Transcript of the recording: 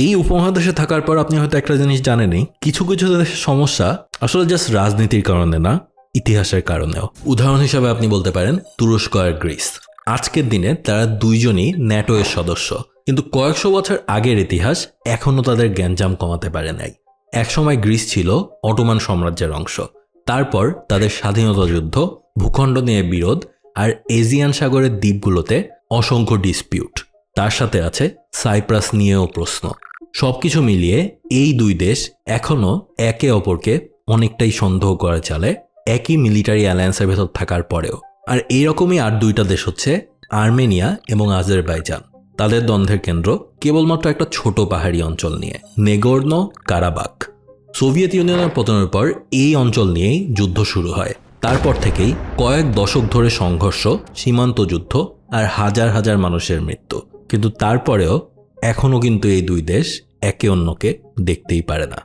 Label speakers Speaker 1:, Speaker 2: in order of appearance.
Speaker 1: এই উপমহাদেশে থাকার পর আপনি হয়তো একটা জিনিস জানেনই, কিছু কিছু দেশের সমস্যা আসলে জাস্ট রাজনীতির কারণে না, ইতিহাসের কারণেও। উদাহরণ হিসাবে আপনি বলতে পারেন তুরস্ক আর গ্রিস। আজকের দিনে তারা দুইজনই ন্যাটো এর সদস্য, কিন্তু কয়েকশো বছর আগের ইতিহাস এখনও তাদের গ্যাঞ্জাম কমাতে পারে নাই। একসময় গ্রিস ছিল অটোমান সাম্রাজ্যের অংশ, তারপর তাদের স্বাধীনতা যুদ্ধ, ভূখণ্ড নিয়ে বিরোধ, আর এজিয়ান সাগরের দ্বীপগুলোতে অসংখ্য ডিসপিউট। তার সাথে আছে সাইপ্রাস নিয়েও প্রশ্ন। সবকিছু মিলিয়ে এই দুই দেশ এখনও একে অপরকে অনেকটাই সন্দেহ করে চলে, একই মিলিটারি অ্যালায়েন্সের ভেতর থাকার পরেও। আর এইরকমই আর দুইটা দেশ হচ্ছে আর্মেনিয়া এবং আজারবাইজান। তাদের দ্বন্দ্বের কেন্দ্র কেবলমাত্র একটা ছোট পাহাড়ি অঞ্চল নিয়ে, নেগোর্নো কারাবাখ। সোভিয়েত ইউনিয়নের পতনের পর এই অঞ্চল নিয়েই যুদ্ধ শুরু হয়। তারপর থেকেই কয়েক দশক ধরে সংঘর্ষ, সীমান্ত যুদ্ধ আর হাজার হাজার মানুষের মৃত্যু। কিন্তু তারপরেও এখনও কিন্তু এই দুই দেশ একে অন্যকে দেখতেই পারে না।